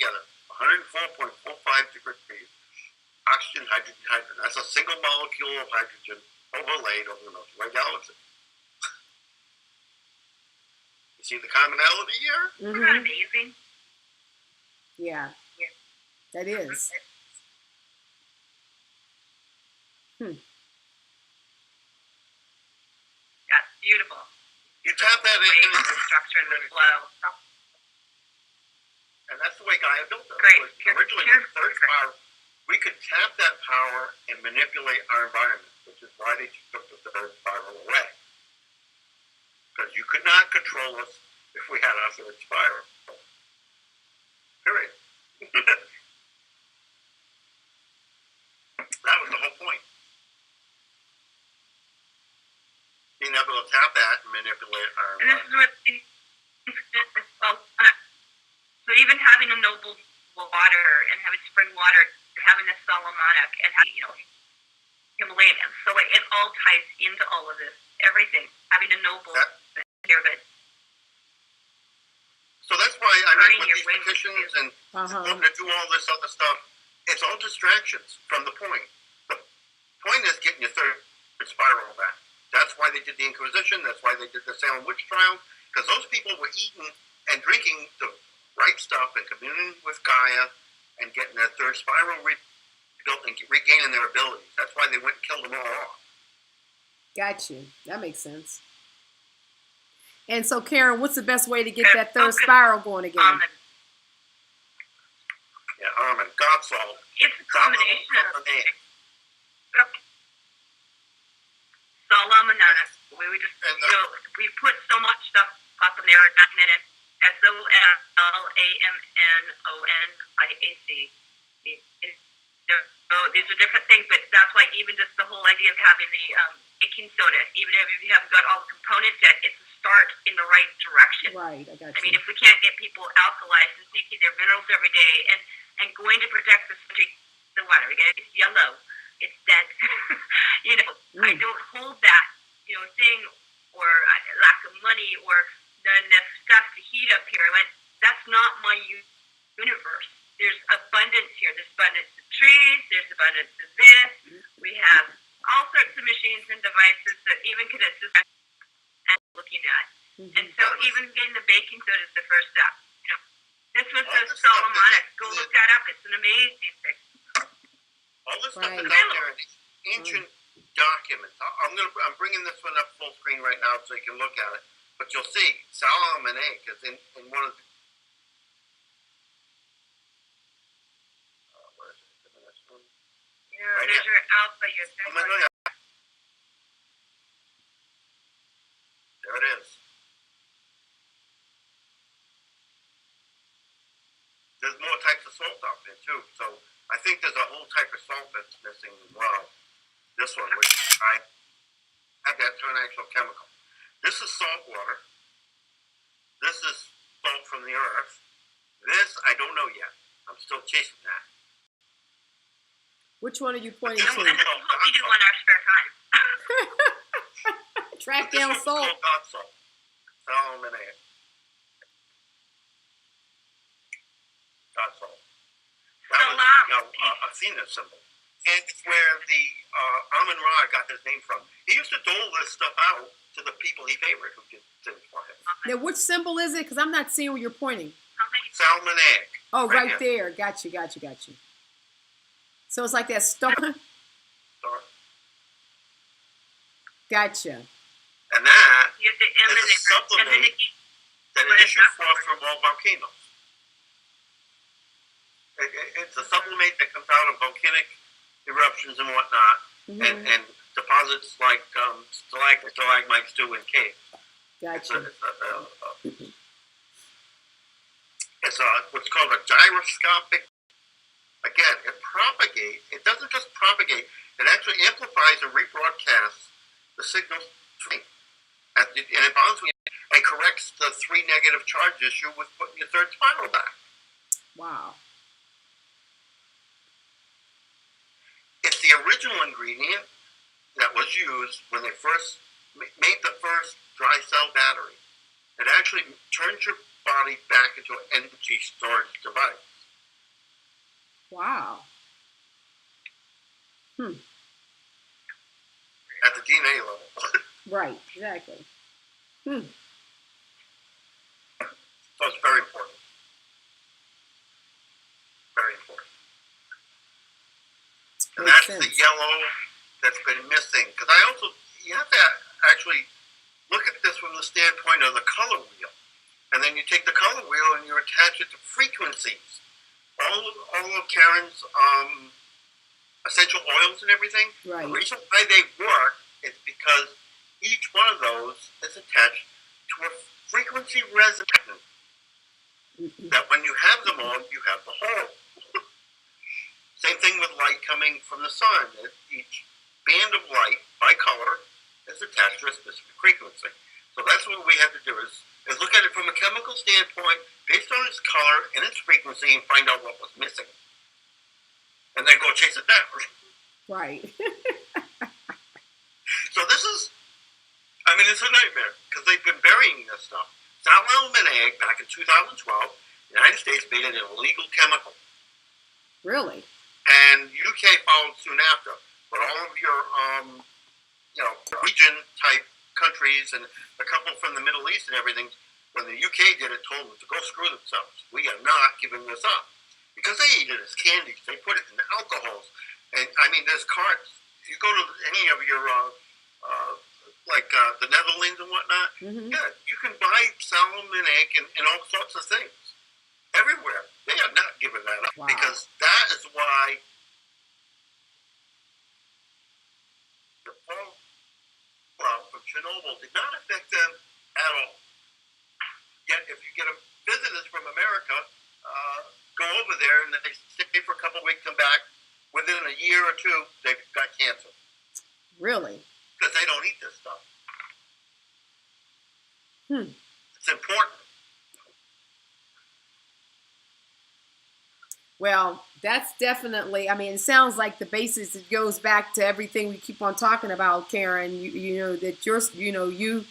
together, 104.45 degrees. Oxygen, hydrogen, hydrogen. That's a single molecule of hydrogen overlaid over the Milky Way galaxy. You see the commonality here? Isn't that amazing? Yeah, that is. That's beautiful. You tap that in, The structure and the flow. and that's the way Gaia built it. Great. Originally, with third power, we could tap that power and manipulate our environment, which is why they took the third spiral away. Because you could not control us if we had our third spiral. Period. That was the whole point. Being able to tap that and manipulate our And this environment. is what, so even having a noble water and having spring water, having a Solomonic and having, Himalayan, so it all ties into all of this, everything, having a noble here, but so that's why Burning with your these wings petitions and wanting to do all this other stuff, it's all distractions from the point. The point is getting your third spiral back. That's why they did the Inquisition. That's why they did the Salem witch trials, because those people were eating and drinking the right stuff and communing with Gaia and getting their third spiral rebuilt and regaining their abilities. That's why they went and killed them all off. Got you. That makes sense. And so, Karen, what's the best way to get that third spiral going again? Yeah, Armin, God salt. it's a combination of Solomonic. We just, we put so much stuff up in there, and SOLAMNONIAC. So these are different things, but that's why even just the whole idea of having the baking soda, even if you haven't got all the components yet, it's a start in the right direction. Right, I got you. I mean, if we can't get people alkalized and taking their minerals every day and going to protect the country, the water, again, it's yellow, it's dead. I don't hold that, thing or lack of money or the stuff to heat up here. I went, that's not my universe. There's abundance here. There's abundance of trees. There's abundance of this. We have all sorts of machines and devices that even could assist and looking at. And so even getting the baking soda is the first step. This was the Solomonic. Go look that up. It's an amazing thing. All this stuff is out there in these ancient documents. I'm bringing this one up full screen right now so you can look at it. But you'll see Solomonic is in one of the. Where is it? This one? Yeah, right, there's your alpha, your There it is. There's more types of salt out there too. So I think there's a whole type of salt that's missing as well. This one, which I have that to an actual chemical. This is salt water. This is salt from the earth. This I don't know yet. I'm still chasing that. Which one are you pointing to? This is what we do in our spare time. Track down salt. God salt. Solomonic. God salt. That was Athena symbol. And it's where the Amun Ra got his name from. He used to dole this stuff out to the people he favored who did things for him. Now, which symbol is it? Because I'm not seeing where you're pointing. Solomonic. Oh, right there. Got you. So it's like that star. Gotcha. And that is a supplement that is issued forth from all volcanoes. It's a supplement that comes out of volcanic eruptions and whatnot, and deposits like stalagmites do in caves. Gotcha. It's what's called a gyroscopic. Again, it propagates. It doesn't just propagate. It actually amplifies and rebroadcasts the signal and it bonds and corrects the 3 negative charge issue with putting your third spiral back. Wow. It's the original ingredient that was used when they first made the first dry cell battery. It actually turns your body back into an energy storage device. Wow. At the DNA level. Right. Exactly. So it's very important. Very important. And Makes that's sense. the yellow that's been missing. Because you have to actually look at this from the standpoint of the color wheel. And then you take the color wheel and you attach it to frequencies. All of Karen's essential oils and everything, Right. the reason why they work is because each one of those is attached to a frequency resonance. That when you have them all, you have the whole. Same thing with light coming from the sun. Each band of light, by color, is attached to a specific frequency. So that's what we have to do is look at it from a chemical standpoint, based on its color and its frequency, and find out what was missing. And then go chase it down. Right. So this is, it's a nightmare, because they've been burying this stuff. Sal-aluminate, back in 2012, the United States made it an illegal chemical. Really? And UK followed soon after. But all of your, region-type countries and a couple from the Middle East and everything, when the UK did it, told them to go screw themselves. We are not giving this up. Because they eat it as candies. They put it in alcohols. And, there's carts. You go to any of your, the Netherlands and whatnot, yeah, you can buy salmoninic and all sorts of things. Everywhere. They are not giving that up. Wow. Because that is why the fallout from Chernobyl did not affect them at all. Yet, if you get visitors from America, go over there and they stay for a couple of weeks, come back, within a year or two, they've got cancer. Really? Because they don't eat this stuff. It's important. Well, that's definitely, it sounds like the basis, it goes back to everything we keep on talking about, Karen, you know, that you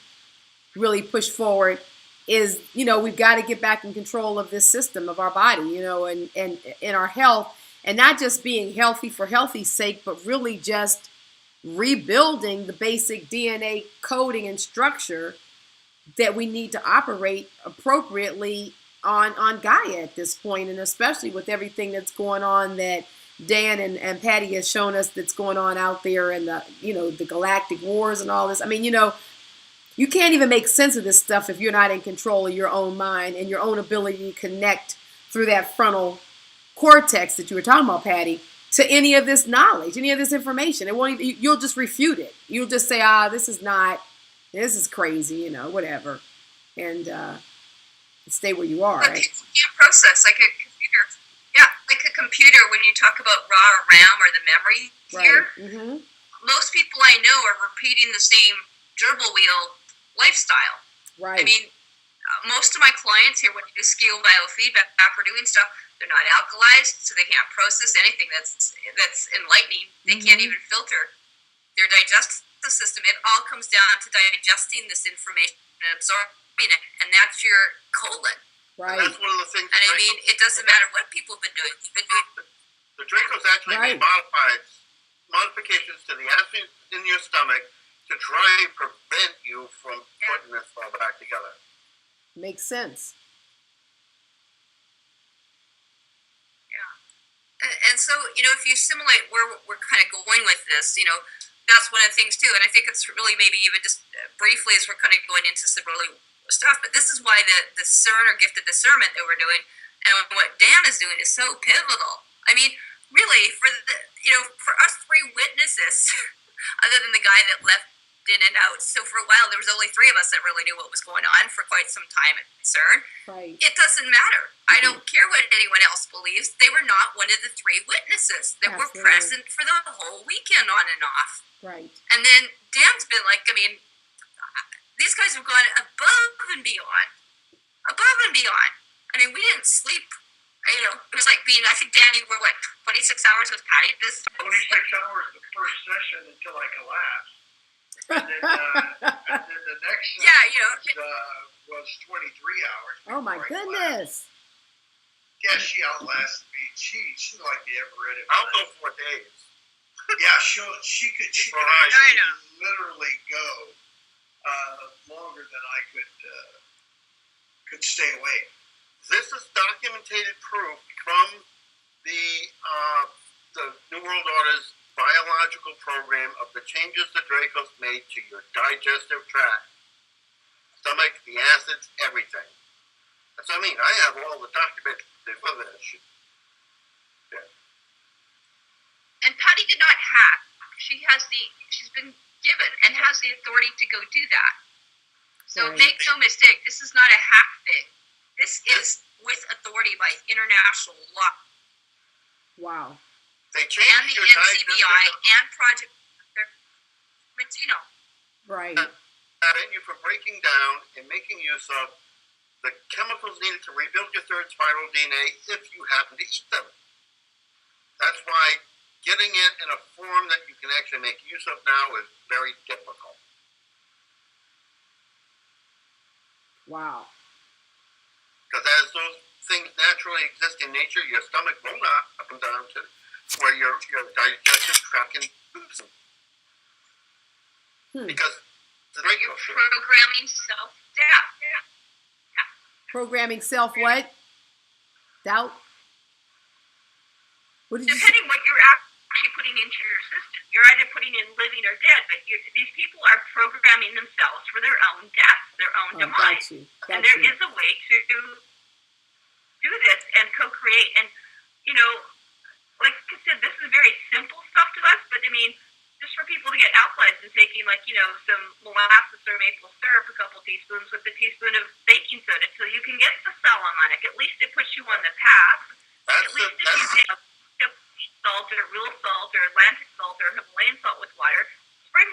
really push forward is, we've got to get back in control of this system of our body, and in our health, and not just being healthy for healthy's sake, but really just rebuilding the basic DNA coding and structure that we need to operate appropriately on Gaia at this point, and especially with everything that's going on that Dan and Pattie has shown us that's going on out there, and the galactic wars and all this. You can't even make sense of this stuff if you're not in control of your own mind and your own ability to connect through that frontal cortex that you were talking about, Pattie, to any of this knowledge, any of this information. You'll just refute it. You'll just say, this is crazy, whatever. And stay where you are. But right? people can't process like a computer. Yeah, like a computer when you talk about raw or RAM or the memory here. Right. Most people I know are repeating the same gerbil wheel lifestyle. Right. Most of my clients here, when you do skill biofeedback for doing stuff, they're not alkalized, so they can't process anything that's enlightening. They can't even filter their digestive system. It all comes down to digesting this information and absorbing it, and that's your colon. Right. And that's one of the things. And it doesn't matter what people have been doing. The Draco's actually made modifications to the acid in your stomach to try and prevent you from putting this all back together. Makes sense. And so, if you simulate where we're kind of going with this, that's one of the things too. And I think it's really maybe even just briefly as we're kind of going into some really stuff, but this is why the discern or gifted discernment that we're doing and what Dan is doing is so pivotal. Really, for us three witnesses, other than the guy that left in and out. So for a while, there was only three of us that really knew what was going on for quite some time at CERN. Right. It doesn't matter. I don't care what anyone else believes. They were not one of the three witnesses that were present for the whole weekend on and off. Right. And then Dan's been like, these guys have gone above and beyond. Above and beyond. We didn't sleep. It was like being, I think, Danny, were 26 hours with Pattie? 26 hours the first session until I collapsed. And then the next session was 23 hours. Oh my goodness. Yeah, she outlasted me. She's like the ever-ready. I'll go 4 days. Yeah, she could Before I actually know. literally go longer than I could stay awake. This is documented proof from the New World Order's biological program of the changes the Dracos made to your digestive tract, stomach, the acids, everything. That's what I mean. I have all the documents for this shit. And Pattie did not hack. She's been given and has the authority to go do that. So Right. make no mistake, this is not a hack thing. This is with authority by international law They and the changed your NCBI digestive and Project Martino. Right. prevent you from breaking down and making use of the chemicals needed to rebuild your third spiral DNA if you happen to eat them. That's why getting it in a form that you can actually make use of now is very difficult. Wow. Because as those things naturally exist in nature, your stomach will not up and down to where your digestive tract can lose them. Because the You're programming self-death. Programming self what? Doubt? What did you say? Depending what you're actually putting into your system. You're either putting in living or dead, but these people are programming themselves for their own death, their own demise. And there is a way to do this and co-create. And, you know, like I said, this is very simple stuff to us, but I mean, just for people to get alkalized and taking, like, you know, some molasses or maple syrup, a couple teaspoons with a teaspoon of baking soda till you can get the Salamonic. At least it puts you on the path. At least if you take salt or real salt or Atlantic salt or Himalayan salt with water, spring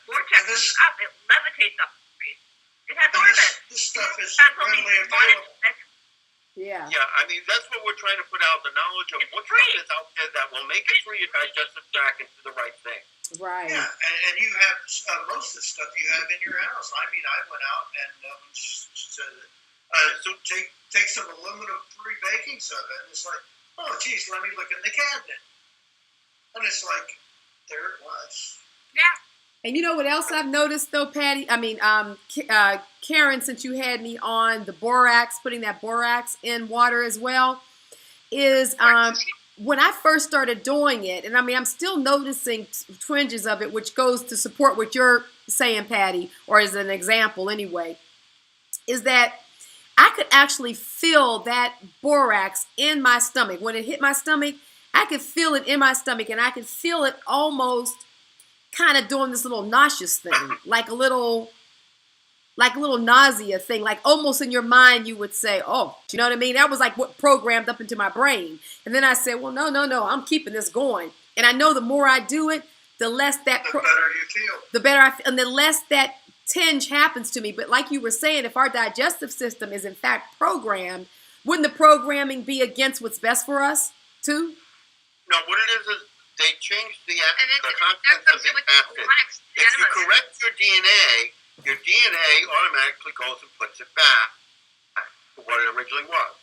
vortex up, it levitates up. It has orbits. This stuff is It has all these readily available. Yeah. Yeah, I mean, that's what we're trying to put out, the knowledge of what stuff is out there that will make it through your digestive tract and do the right thing. Right. Yeah, and you have most of the stuff you have in your house. I mean, I went out and said, so take some aluminum-free baking soda, and it's like, oh, geez, let me look in the cabinet. And it's like, there it was. Yeah. And you know what else I've noticed though, Pattie? I mean, Karen, since you had me on the borax, putting that borax in water as well, is when I first started doing it, and I mean, I'm still noticing twinges of it, which goes to support what you're saying, Pattie, or as an example anyway, is that I could actually feel that borax in my stomach. When it hit my stomach, I could feel it in my stomach, and I could feel it almost kind of doing this little nauseous thing, like a little nausea thing, like almost in your mind you would say, oh, you know what I mean? That was like what programmed up into my brain. And then I said, well, no, I'm keeping this going. And I know the more I do it, the less that, the better you feel. The better I feel, and the less that tinge happens to me. But like you were saying, if our digestive system is in fact programmed, wouldn't the programming be against what's best for us too? No, what it is they changed the contents of the acid. If you correct your DNA automatically goes and puts it back to what it originally was.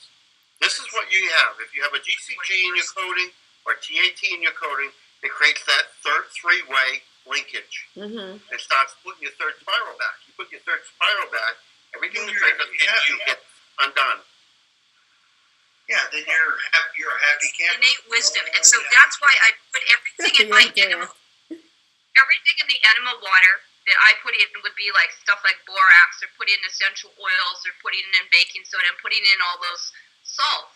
This is what you have. If you have a GCG in your coding or TAT in your coding, it creates that third three-way linkage. Mm-hmm. It starts putting your third spiral back. You put your third spiral back, everything the Dracos gives you gets undone. Yeah, then you're a happy camper. Innate wisdom. And so that's why I put everything in my enema. Everything in the enema water that I put in would be like stuff like borax, or put in essential oils, or putting in baking soda, and putting in all those salts,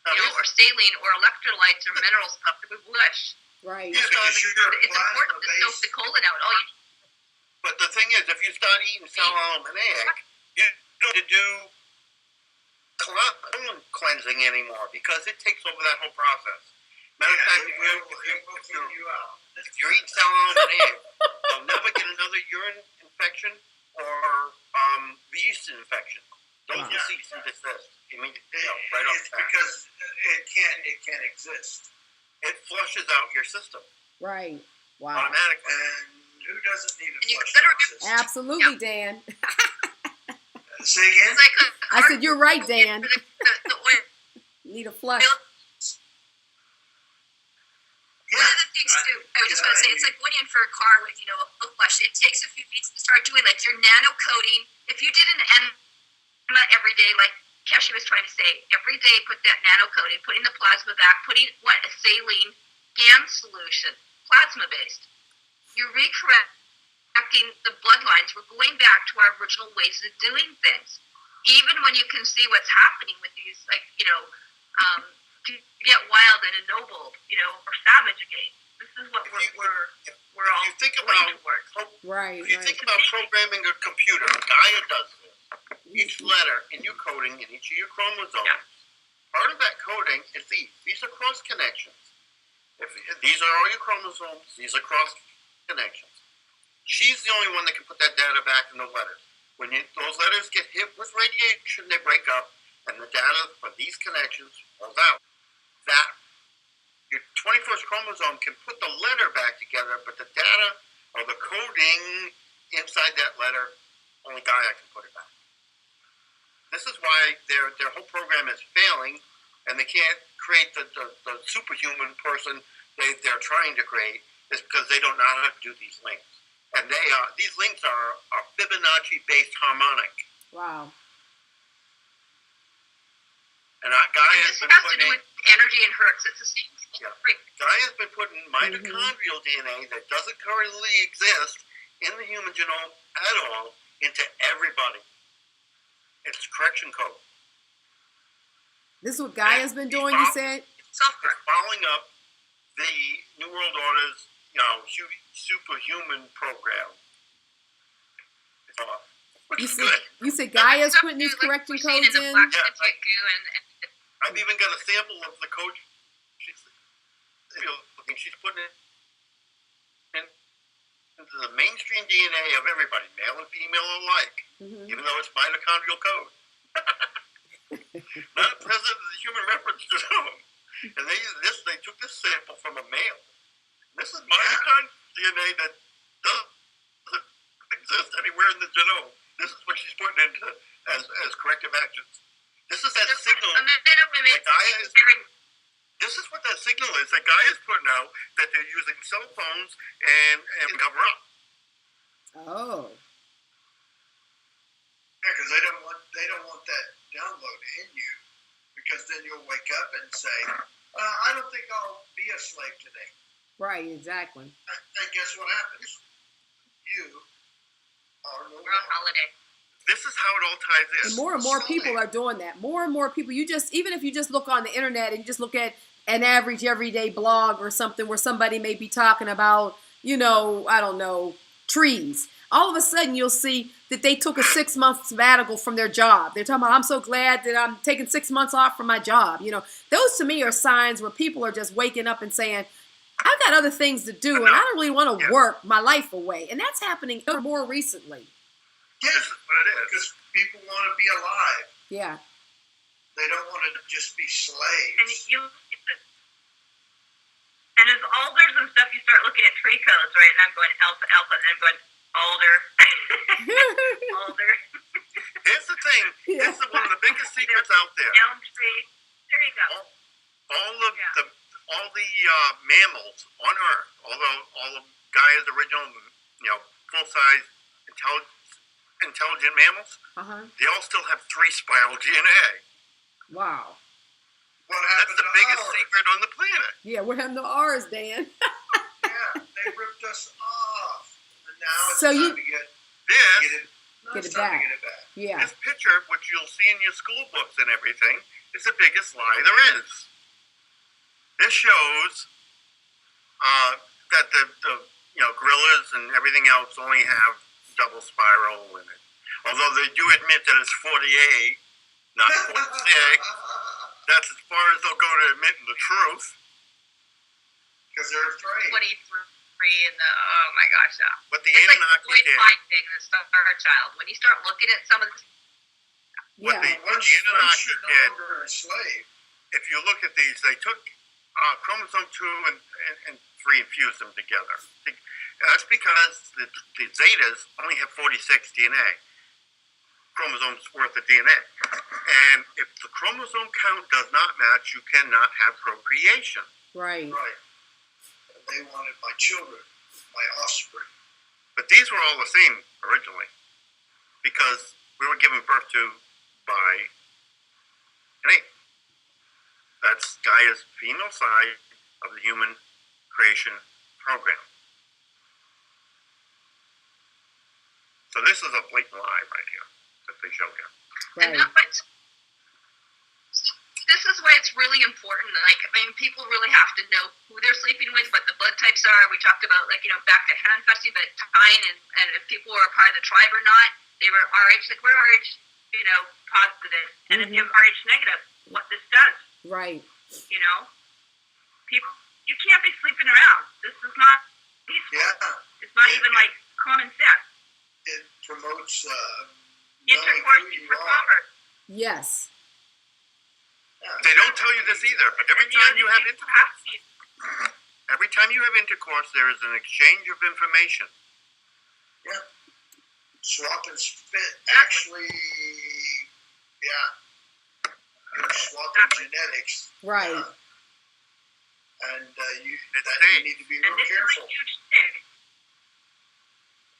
or saline, or electrolytes, or mineral stuff that we wish. Right. Yeah, it's important to soak the colon out. But the thing is, if you start eating Salamonic, you don't have to do colon cleansing anymore because it takes over that whole process. Matter of fact, if you eat Salamonic, you'll never get another urine infection or yeast infection. Those will cease and desist. I mean, right off the bat. Because it can't exist. It flushes out your system. Right. Wow. Automatically. And who doesn't need a flush system? Absolutely, Dan. Say again? It's like I said, you're right, Dan. The oil need a flush. One of the things too, I was just going to say, it's like going in for a car with, a flush. It takes a few weeks to start doing like your nano coating. If you did an enema every day, like Kesha was trying to say, every day put that nano coating, putting the plasma back, putting a saline GAM solution, plasma based. You're recorrecting the bloodlines. We're going back to our original ways of doing things. Even when you can see what's happening with these, to get wild and ennobled, or savage again. This is what we're all think about towards. Right. If you think about programming a computer, Gaia does this. Each letter in your coding in each of your chromosomes, part of that coding is these. These are cross connections. These are all your chromosomes. These are cross connections. She's the only one that can put that data back in the letters. When those letters get hit with radiation, they break up, and the data for these connections falls out. That your 21st chromosome can put the letter back together, but the data or the coding inside that letter, only Gaia can put it back. This is why their whole program is failing, and they can't create the superhuman person they're trying to create, is because they don't know how to do these links. And these links are Fibonacci-based harmonic. Wow. And Gaia has This been has to putting do with energy and hertz. It's the same thing. Yeah. Right. Gaia's been putting mitochondrial DNA that doesn't currently exist in the human genome at all into everybody. It's correction code. This is what Gaia's been doing, you said? Software. It's following up the New World Order's, superhuman program. It's off. Which is good. You said Gaia's putting these correction codes in? I've even got a sample of the code she's putting it into the mainstream DNA of everybody, male and female alike, even though it's mitochondrial code. Not present in the human reference genome. And they took this sample from a male. This is mitochondrial DNA that doesn't exist anywhere in the genome. This is what she's putting into as corrective actions. This is that signal that Gaia is. This is what that signal is that Gaia is putting out, that they're using cell phones and cover up. Oh. Yeah, because they don't want that download in you, because then you'll wake up and say, I don't think I'll be a slave today. Right, exactly. And guess what happens? You are no We're on holiday. This is how it all ties in. And more people are doing that. More and more people. Even if you just look on the internet and you just look at an average everyday blog or something where somebody may be talking about, I don't know, trees. All of a sudden you'll see that they took a 6-month sabbatical from their job. They're talking about, I'm so glad that I'm taking 6 months off from my job. Those to me are signs where people are just waking up and saying, I've got other things to do and I don't really want to work my life away. And that's happening more recently. Yeah, this is what it is. Because people want to be alive. Yeah. They don't want to just be slaves. And as alders and stuff, you start looking at tree codes, right? And I'm going alpha, alpha, and I'm going alder. Alder. Here's the thing. This is one of the biggest secrets out there. Elm tree. There you go. All the mammals on Earth, all of Gaia's original, full-size intelligent mammals, they all still have 3 spiral DNA. Wow. What happened? That's the biggest secret on the planet. Yeah, what happened to ours, Dan? Yeah, they ripped us off. And now it's So time to get it back. Yeah. This picture, which you'll see in your school books and everything, is the biggest lie there is. This shows that the gorillas and everything else only have double spiral in it. Although they do admit that it's 48, not 46. That's as far as they'll go to admitting the truth. Because they're afraid. 23 and oh my gosh, yeah. But the It's like Anunnaki the did. Fine thing, the Star Child. When you start looking at some of this, What the Once Anunnaki you're no did, longer a slave. if you look at these, they took chromosome 2 and 3 and fused them together. That's because the Zetas only have 46 DNA. chromosomes worth of DNA. And if the chromosome count does not match, you cannot have procreation. Right. Right. And they wanted my children, my offspring. But these were all the same originally, because we were given birth to by an ape. That's Gaia's female side of the human creation program. So this is a blatant lie right here that they show here. Right. And this is why it's really important. Like, I mean, people really have to know who they're sleeping with, what the blood types are. We talked about, like, back to hand festing, but tying and if people were a part of the tribe or not. They were RH, like, we're RH, positive. And if you're RH negative, what this does. Right. People, you can't be sleeping around. This is not peaceful. Yeah. It's not even like common sense. It promotes Intercourse is for commerce. Yes. They don't tell you this either, but every time you have intercourse, there is an exchange of information. Yeah. Swap and spit, actually, yeah. You're swapping genetics. Right. And you need to be And real this careful. is a huge thing.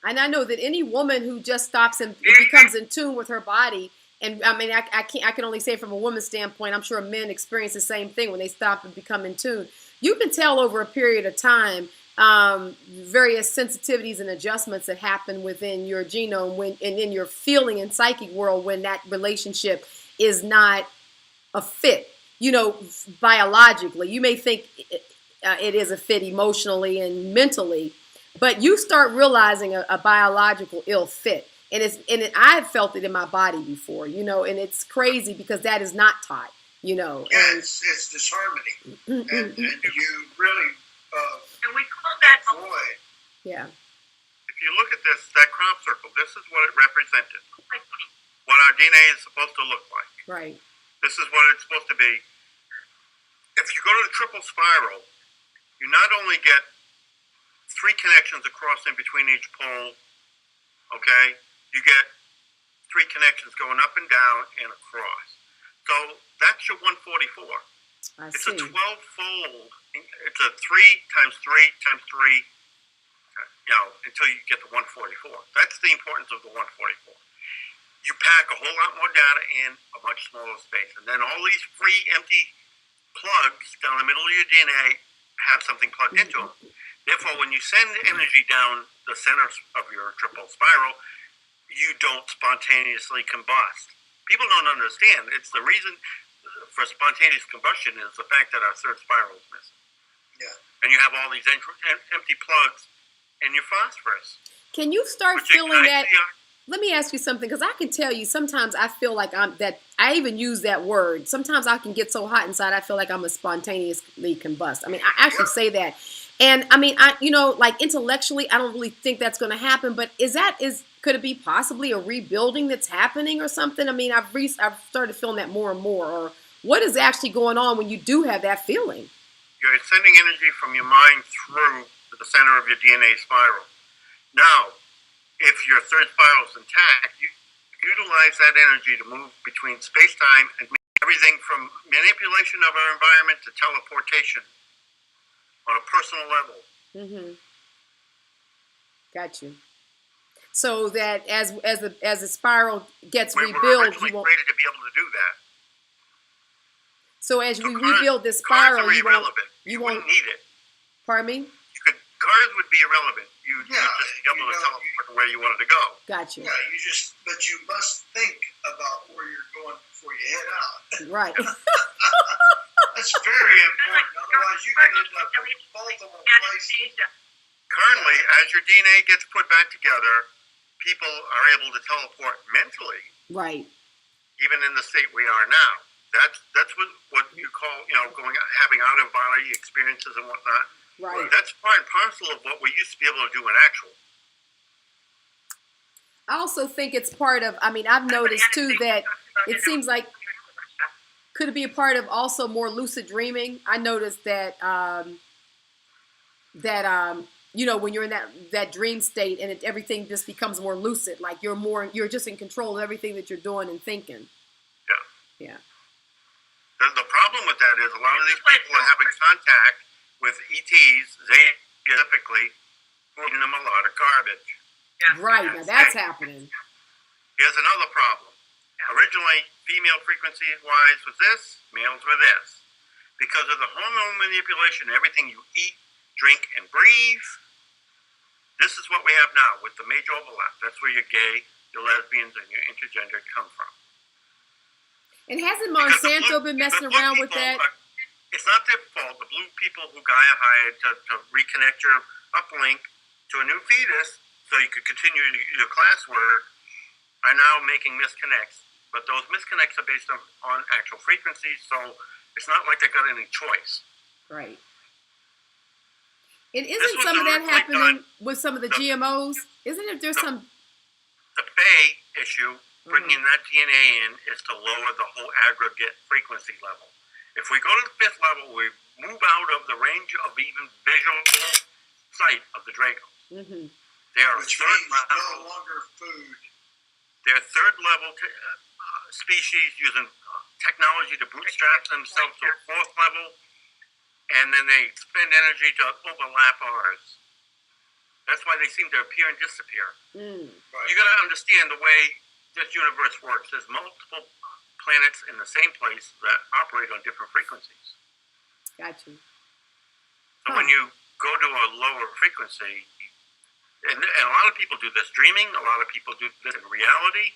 And I know that any woman who just stops and becomes in tune with her body, and I mean, I can only say from a woman's standpoint, I'm sure men experience the same thing when they stop and become in tune. You can tell over a period of time various sensitivities and adjustments that happen within your genome and in your feeling and psychic world when that relationship is not a fit. Biologically, you may think it is a fit emotionally and mentally, but you start realizing a biological ill fit, and I've felt it in my body before, and it's crazy because that is not taught, Yeah, it's disharmony, and you really And we call that avoid. Yeah. If you look at that crop circle, this is what it represented. What our DNA is supposed to look like. Right. This is what it's supposed to be. If you go to the triple spiral, you not only get 3 connections across in between each pole, okay? You get 3 connections going up and down and across. So that's your 144. It's a 12-fold. It's a 3 times 3 times 3, until you get to 144. That's the importance of the 144. You pack a whole lot more data in a much smaller space. And then all these free empty plugs down the middle of your DNA have something plugged into them. Therefore, when you send energy down the center of your triple spiral, you don't spontaneously combust. People don't understand. It's the reason for spontaneous combustion is the fact that our third spiral is missing. Yeah. And you have all these empty plugs in your phosphorus. Can you start feeling that? Let me ask you something, because I can tell you sometimes I feel like I even use that word. Sometimes I can get so hot inside I feel like I'm a spontaneously combust. I mean, I actually say that. And I mean, like intellectually, I don't really think that's going to happen. But could it be possibly a rebuilding that's happening or something? I mean, I've started feeling that more and more. Or what is actually going on when you do have that feeling? You're sending energy from your mind through to the center of your DNA spiral. Now, if your third spiral is intact, you utilize that energy to move between space-time and everything from manipulation of our environment to teleportation on a personal level. Mm-hmm. Got you. So that as the spiral gets rebuilt, you won't created to be able to do that. So as we rebuild this spiral, you won't need it. Pardon me? Cars would be irrelevant. You'd just be able to teleport to where you wanted to go. Gotcha. Yeah, but you must think about where you're going before you head out. Right. That's very important. Otherwise, you can end up in multiple places. Currently, as your DNA gets put back together, people are able to teleport mentally. Right. Even in the state we are now. That's what you call, having out of body experiences and whatnot. Right. That's part and parcel of what we used to be able to do in actual. I also think it's part of, I've noticed too that it seems like, could it be a part of also more lucid dreaming? I noticed that when you're in that dream state and everything just becomes more lucid, like you're just in control of everything that you're doing and thinking. Yeah. The problem with that is a lot of these people are having contact with ETs, they typically feeding them a lot of garbage. Yeah. Right, now that's happening. Here's another problem. Originally, female frequency-wise was this, males were this. Because of the hormone manipulation, everything you eat, drink, and breathe, this is what we have now with the major overlap. That's where your gay, your lesbians, and your intergender come from. And hasn't Monsanto been messing around with that? It's not their fault. The blue people who Gaia hired to reconnect your uplink to a new fetus so you could continue your classwork are now making misconnects. But those misconnects are based on actual frequencies, so it's not like they got any choice. Right. And isn't some of that happening with some of the GMOs? Isn't it there's some... The Fae issue, bringing that DNA in, is to lower the whole aggregate frequency level. If we go to the 5th level, we move out of the range of even visual sight of the Dracos. Mm-hmm. They are Which third means level. no longer food. They're third level species using technology to bootstrap themselves to a 4th level, and then they spend energy to overlap ours. That's why they seem to appear and disappear. Right. You got to understand the way this universe works. There's multiple planets in the same place that operate on different frequencies. Got you. So when you go to a lower frequency, and a lot of people do this dreaming, a lot of people do this in reality.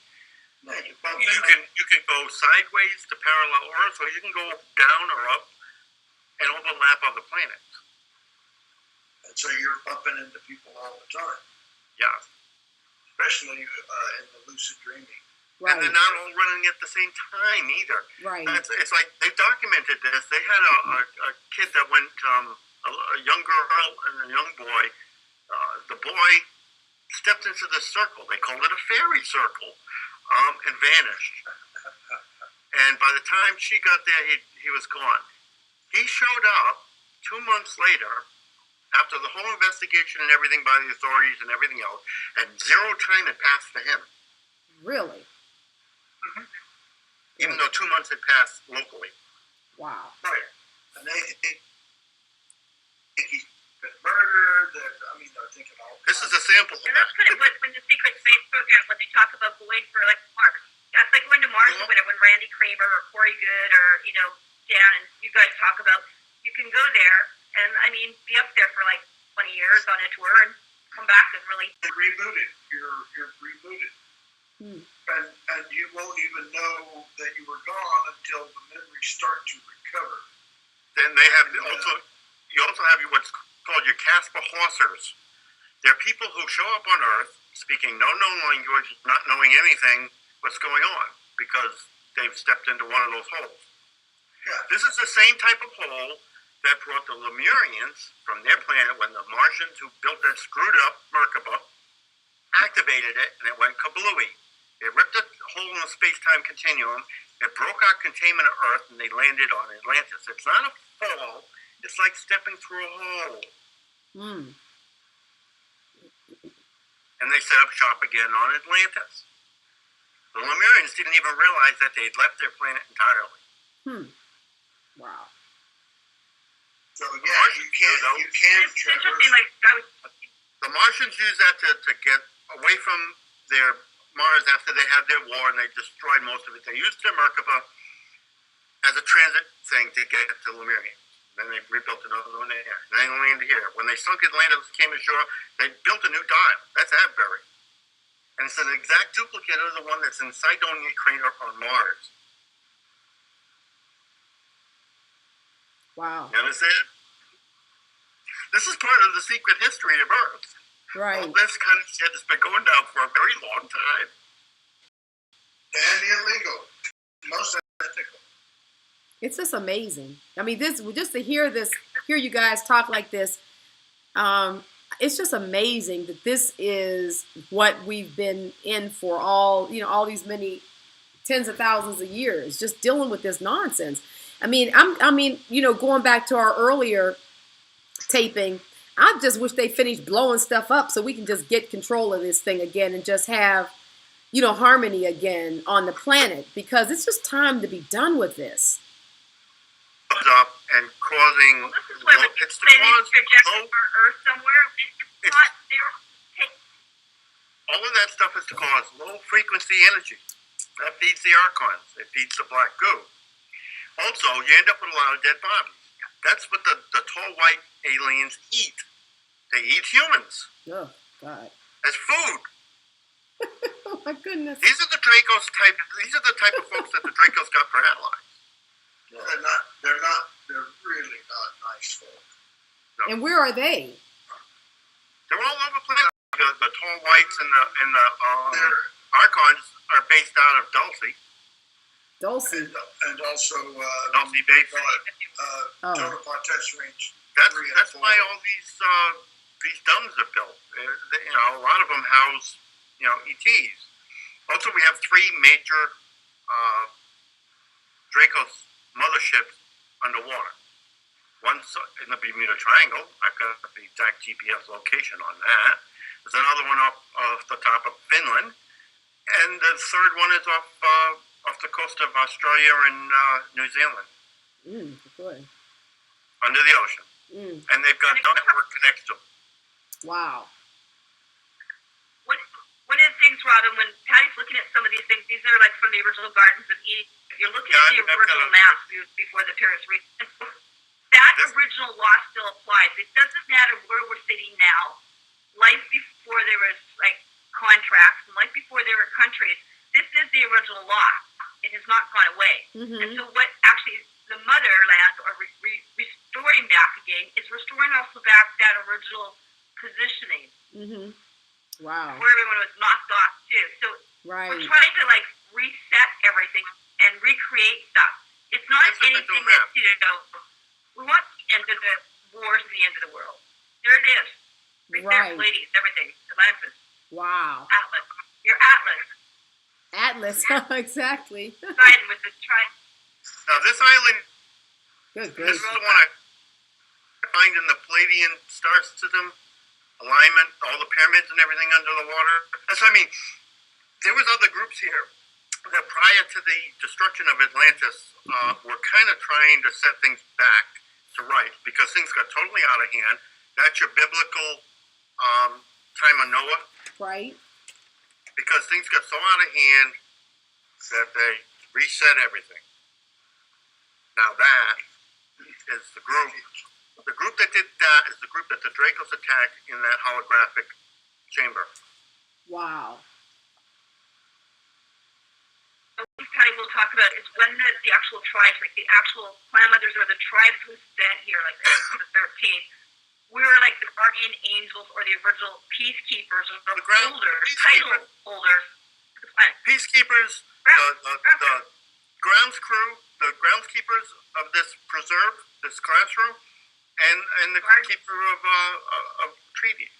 No, You can go sideways to parallel Earth, or you can go down or up and overlap other planets. And so you're bumping into people all the time, Yeah. especially in the lucid dreaming. Right. And they're not all running at the same time either. Right. It's like they documented this. They had a kid that went, a young girl and a young boy. The boy stepped into the circle. They called it a fairy circle, and vanished. And by the time she got there, he was gone. He showed up 2 months later, after the whole investigation and everything by the authorities and everything else, and 0 time had passed for him. Really? Even though 2 months had passed locally. Wow. Right. And they think he's been murdered. They're thinking all This is a sample of And that. that's kind of what, when the Secret Space Program, when they talk about going for like Mars, that's like going to Mars or whatever, when Randy Kramer or Corey Good or, Dan and you guys talk about, you can go there and, be up there for like 20 years on a tour and come back and really... You're rebooted. You're rebooted. And you won't even know that you were gone until the memories start to recover. Then they have you also have what's called your Casper Horsers. They're people who show up on Earth speaking no known language, not knowing anything what's going on because they've stepped into one of those holes. Yeah. This is the same type of hole that brought the Lemurians from their planet when the Martians who built that screwed up Merkaba activated it and it went kablooey. It ripped a hole in the space-time continuum, it broke our containment of Earth, and they landed on Atlantis. It's not a fall, it's like stepping through a hole. And they set up shop again on Atlantis. The Lemurians didn't even realize that they'd left their planet entirely. Wow. So you can It's interesting, traverse. The Martians used that to get away from their Mars after they had their war and they destroyed most of it. They used their Merkaba as a transit thing to get to Lemuria. Then they rebuilt another one there. And they landed here. When they sunk Atlantis, came ashore, they built a new dial. That's Adbury. And it's an exact duplicate of the one that's in Cydonia crater on Mars. Wow. You understand? This is part of the secret history of Earth. Right. All this kind of shit has been going down for a very long time. And illegal. Most ethical. It's just amazing. This just to hear you guys talk like this. It's just amazing that this is what we've been in for all these many tens of thousands of years, just dealing with this nonsense. Going back to our earlier taping, I just wish they finished blowing stuff up so we can just get control of this thing again and just have, harmony again on the planet, because it's just time to be done with this. Up and causing. Well, this is why when people say they project our Earth somewhere, it's not there. All of that stuff is to cause low frequency energy. That feeds the archons. It feeds the black goo. Also, you end up with a lot of dead bodies. That's what the tall white aliens eat. They eat humans. Oh, God. As food. Oh, my goodness. These are the Dracos type. These are the type of folks that the Dracos got for allies. Yeah. They're really not nice folk. No. And where are they? They're all over the planet. The tall whites and the archons are based out of Dulce. And also Dulce base. Tonopah range. That's why all these domes are built. A lot of them house ETs. Also, we have 3 major Dracos motherships underwater. One's in the Bermuda Triangle. I've got the exact GPS location on that. There's another one off the top of Finland, and the third one is off the coast of Australia and New Zealand. Good. Under the ocean. And they've got network connects to them. Wow. One of the things, Robin, when Pattie's looking at some of these things, these are like from the original Gardens of Eden. If you're looking at the original maps before the Paris Region, that original law still applies. It doesn't matter where we're sitting now. Life before there was like contracts, and life before there were countries. This is the original law. It has not gone away. And so what actually the motherland, or restoring back again, is restoring also back that original positioning. Wow. Where everyone was knocked off too. So we're trying to like reset everything and recreate stuff. It's not anything that we want the end of the wars and the end of the world. There it is. Right there, ladies, everything. Atlantis. Wow. Atlas. Your Atlas. Atlas, exactly. Siding with this triangle. Now this island, this is the one I find in the Palladian star system alignment, all the pyramids and everything under the water. There was other groups here that prior to the destruction of Atlantis were kind of trying to set things back to rights because things got totally out of hand. That's your biblical time of Noah. Right. Because things got so out of hand that they reset everything. Now that is the group. The group that did that is the group that the Dracos attacked in that holographic chamber. Wow. Pattie will talk about is when the actual tribes, like the actual clan mothers or the tribes was sent here, like the 13th, we were like the guardian angels or the original peacekeepers or the title holders of the planet. Peacekeepers, the grounds crew, the groundskeepers of this preserve, this classroom, and the keeper of treaties.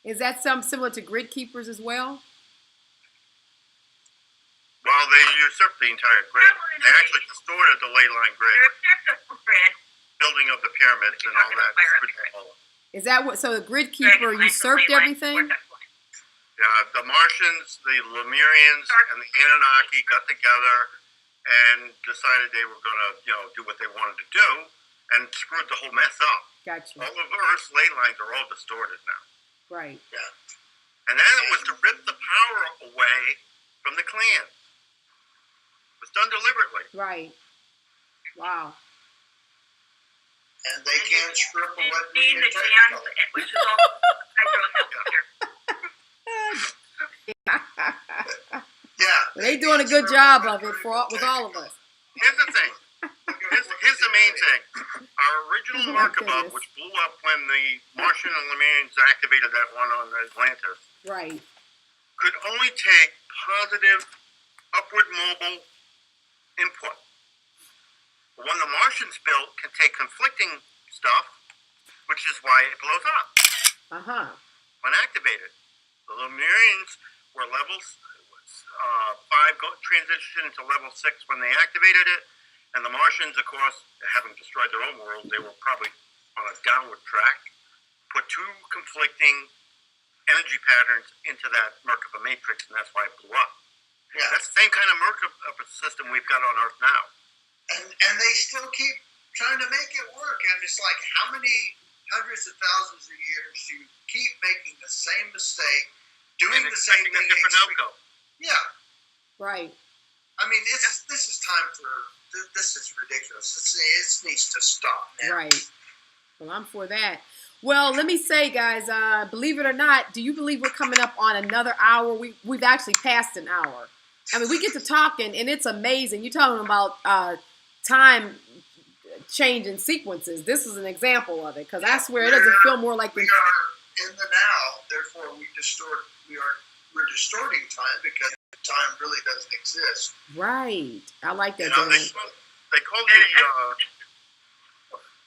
Is that something similar to grid keepers as well? Well, they usurped the entire grid. They actually distorted the ley line grid. Building of the pyramids and all that. Is that what? So the grid keeper usurped everything? The Martians, the Lemurians, and the Anunnaki got together and decided they were going to, do what they wanted to do, and screwed the whole mess up. Gotcha. All of Earth's ley lines are all distorted now. Right. Yeah. And then it was to rip the power away from the clans. It was done deliberately. Right. Wow. And they can't strip away the jams, which is all I wrote here. Yeah. They're doing a good job of it with all of us. Here's the thing. Here's the main thing. Our original Merkaba, which blew up when the Martian and Lemurians activated that one on Atlantis, right, could only take positive upward mobile input. But when the Martians built, can take conflicting stuff, which is why it blows up. When activated. The Lemurians were levels 5 transition to level 6 when they activated it, and the Martians, of course, having destroyed their own world, they were probably on a downward track. put two conflicting energy patterns into that murk of a matrix, and that's why it blew up. Yeah. That's the same kind of murk of a system we've got on Earth now. And they still keep trying to make it work. And it's like, how many hundreds of thousands of years do you keep making the same mistake, doing And the same expecting thing? a different outcome. Yeah. Right. I mean, this is time for, this is ridiculous. It needs to stop now. Right. Well, I'm for that. Well, let me say, guys, believe it or not, do you believe we're coming up on another hour? We've actually passed an hour. I mean, we get to talking, and it's amazing. You're talking about time changing sequences. This is an example of it, because I swear it doesn't feel more like we are in the now. Therefore, we're distorting time because time really doesn't exist. Right. I like that. They call the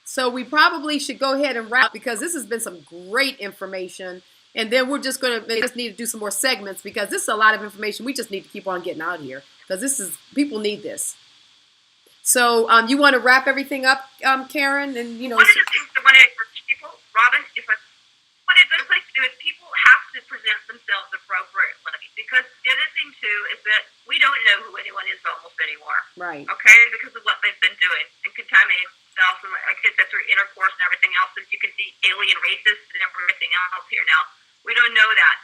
So we probably should go ahead and wrap, because this has been some great information. And then we're just just need to do some more segments, because this is a lot of information. We just need to keep on getting out here, because people need this. So you want to wrap everything up, Karen? And one of the things I want to urge people, Robin, what it does like to do is people have to present themselves appropriately, because the other thing too is that we don't know who anyone is almost anymore. Right. Okay, because of what they've been doing and contaminating themselves, and like I said, through intercourse and everything else. As you can see, alien races and everything else here now. We don't know that,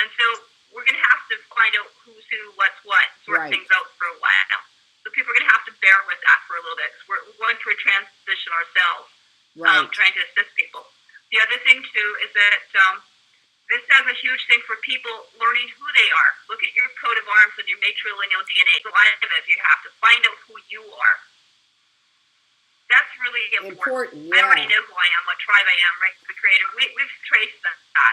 and so we're going to have to find out who's who, what's what, sort things out for a while. So people are going to have to bear with that for a little bit, because we're going through a transition ourselves, trying to assist people. The other thing too is that this has a huge thing for people learning who they are. Look at your coat of arms and your matrilineal DNA. If you have to find out who you are. That's really important. Yeah. I already know who I am, what tribe I am, right? The creator. We've traced that.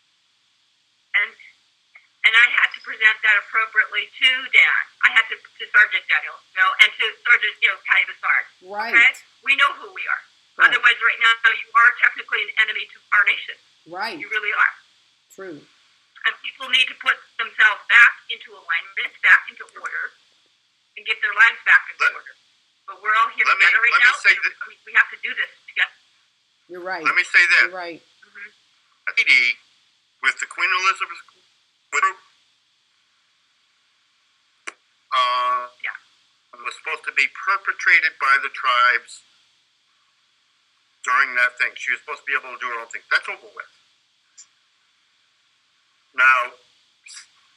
And I had to present that appropriately to Dan. I had to Sergeant Daniel, and to Sergeant, Pattie Brassard. Right. Okay? We know who we are. Right. Otherwise, right now, you are technically an enemy to our nation. Right. You really are. True. And people need to put themselves back into alignment, back into order, and get their lives back into order. But we're all here together right now. We have to do this together. You're right. Let me say that. You're right. Mm-hmm. With the Queen Elizabeth's widow, was supposed to be perpetrated by the tribes during that thing. She was supposed to be able to do her own thing. That's over with. Now,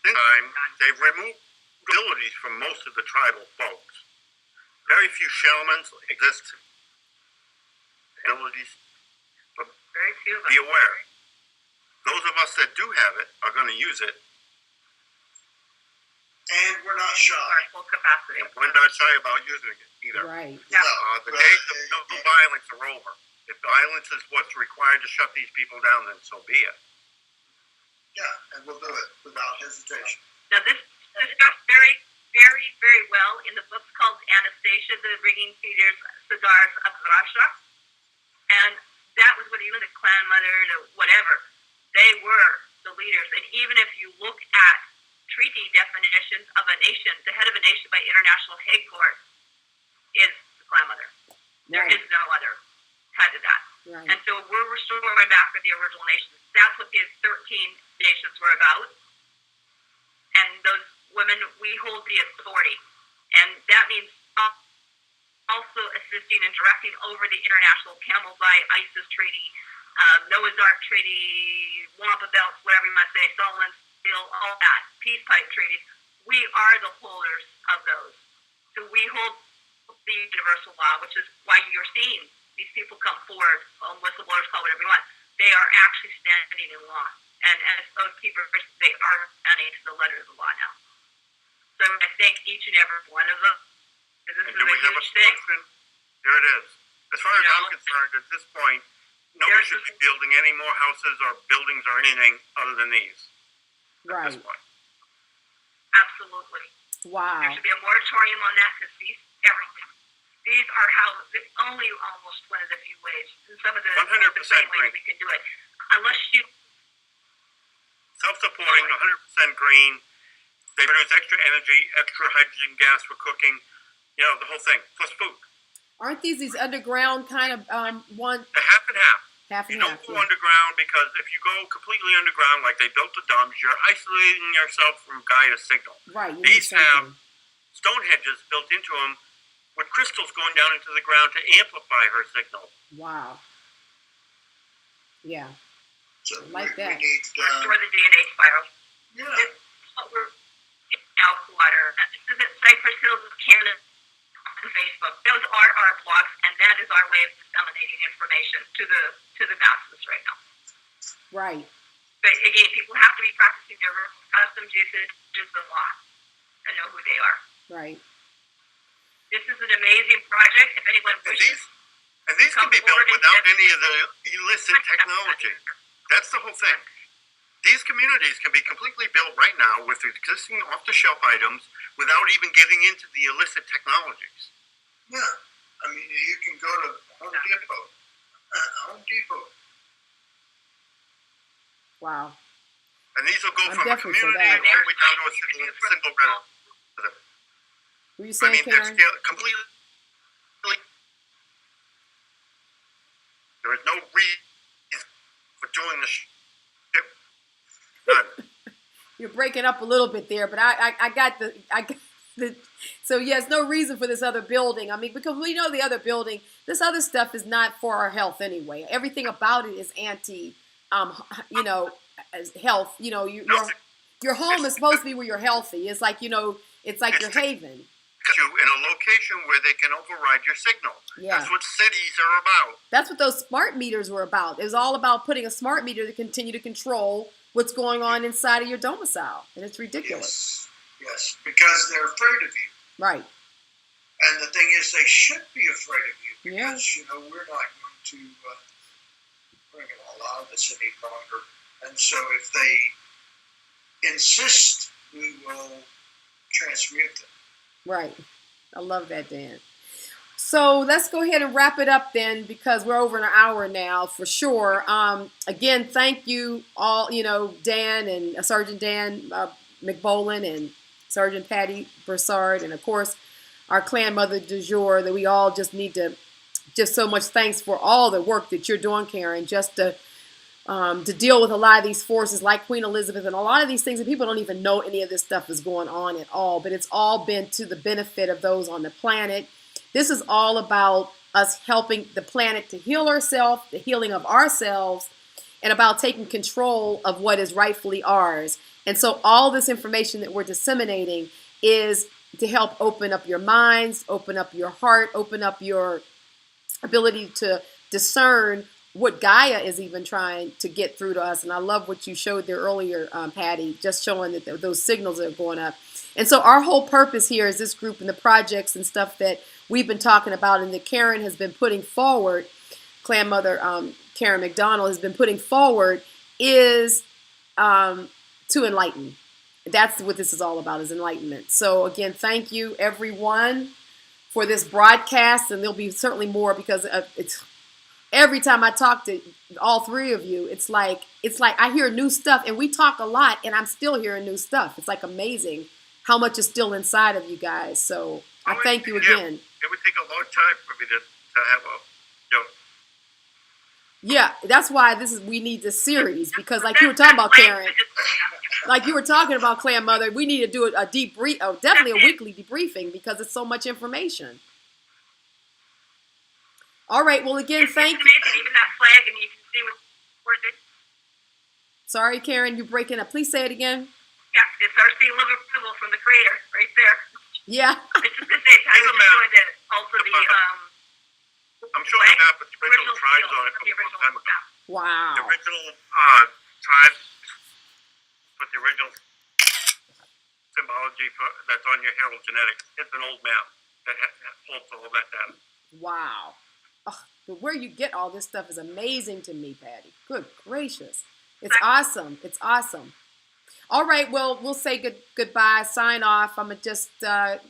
this time, they've removed abilities from most of the tribal folks. Very few shamans exist. Abilities, but very few of be aware. Those of us that do have it are going to use it. And we're not shy. Our full capacity. And we're not shy about using it either. Right. The days of no violence are over. If violence is what's required to shut these people down, then so be it. Yeah, and we'll do it without hesitation. Now, this is discussed very, very, very well in the books called Anastasia, the Ringing Cigars of Russia. And that was what even the Klan mother, whatever, they were the leaders. And even if you look at treaty definitions of a nation, the head of a nation by international Hague Court is the Klan mother. There is no other head of that. Right. And so we're restoring back to the original nations. That's what these 13 nations were about. And those women, we hold the authority. And that means also assisting and directing over the international Camel's Eye, ISIS Treaty, Noah's Ark Treaty, Wampa Belts, whatever you might say, Solomon's Seal, all that, peace pipe treaties. We are the holders of those. So we hold the universal law, which is why you're seeing these people come forward, whistleblowers, call whatever you want. They are actually standing in law. And as those keepers, they are standing to the letter of the law now. So I thank each and every one of them. Because this is a huge thing. Here it is. As far as I'm concerned, at this point, nobody should be building any more houses or buildings or anything other than these. Right. At this point. Absolutely. Wow. There should be a moratorium on that, because these are only almost one of the few ways, and some of the 100% ways we can do it. Unless you self-supporting, 100% green. They produce extra energy, extra hydrogen gas for cooking. The whole thing, plus food. Aren't these underground kind of one? Half and half. Half You and don't half. go Yeah. underground, because if you go completely underground, like they built the domes, you're isolating yourself from Gaia's signal. Right. You need These have something. Stonehenge built into them with crystals going down into the ground to amplify her signal. Wow. Yeah. So I like that. We need, Restore the DNA spiral. yeah. This is what we're in elk water. This is at Cypress Hills of Canada on Facebook. Those are our blogs, and that is our way of disseminating information to the masses right now. Right. But again, people have to be practicing their custom usage of the law and know who they are. Right. This is an amazing project. If anyone wishes, And these can be built without any of the illicit technology. That's the whole thing. These communities can be completely built right now with existing off-the-shelf items without even getting into the illicit technologies. Yeah. I mean, you can go to Home Depot. Home Depot. Wow. And these will go I'm from a definitely for community that. all the way down to a single resident. Were you I saying, mean, they're Karen? still completely. There is no reason for doing this shit. None. You're breaking up a little bit there, but I got the so yes, no reason for this other building. I mean, because we know the other building, this other stuff is not for our health anyway. Everything about it is anti, health. You know, your home is supposed to be where you're healthy. It's like, it's like your haven. You in a location where they can override your signal. Yeah. That's what cities are about. That's what those smart meters were about. It was all about putting a smart meter to continue to control what's going on inside of your domicile, and it's ridiculous. Yes, because they're afraid of you. Right. And the thing is, they should be afraid of you Yeah. because, we're not going to allow this any longer. And so if they insist, we will transmute them. Right. I love that, Dan. So let's go ahead and wrap it up then, because we're over an hour now for sure. Again, thank you all, Dan and Sergeant Dan MacBolen and Sergeant Pattie Brassard, and of course our Klan Mother du jour, that we all just need to, just so much thanks for all the work that you're doing, Karen, just to deal with a lot of these forces like Queen Elizabeth and a lot of these things that people don't even know any of this stuff is going on at all, but it's all been to the benefit of those on the planet. This is all about us helping the planet to heal ourselves, the healing of ourselves, and about taking control of what is rightfully ours. And so all this information that we're disseminating is to help open up your minds, open up your heart, open up your ability to discern what Gaia is even trying to get through to us. And I love what you showed there earlier, Pattie, just showing that those signals are going up. And so our whole purpose here is this group and the projects and stuff that we've been talking about and that Karen has been putting forward, Klan Mother Karen MacDonald has been putting forward, is to enlighten. That's what this is all about, is enlightenment. So again, thank you everyone for this broadcast, and there'll be certainly more, because it's every time I talk to all three of you, it's like I hear new stuff, and we talk a lot, and I'm still hearing new stuff. It's like amazing how much is still inside of you guys. So I thank you again. It would take a long time for me to have a, Yeah, that's why we need this series, because like you were talking about, Karen, like you were talking about Klan Mother, we need to do a debrief, definitely a weekly debriefing, because it's so much information. All right, well, again, thank you. Even that flag, and you can see where this. Sorry, Karen, you're breaking up. Please say it again. Yeah, it's our seal of approval from the Creator right there. Yeah. It's just to say, I was just showing that also the I'm showing a map with the original tribes on it from a long time ago. Wow. The original tribes with the original symbology that's on your Herald Genetics. It's an old map that holds all that data. Wow. But where you get all this stuff is amazing to me, Pattie. Good gracious. It's awesome. It's awesome. All right, well, we'll say goodbye, sign off. I'm going to just... health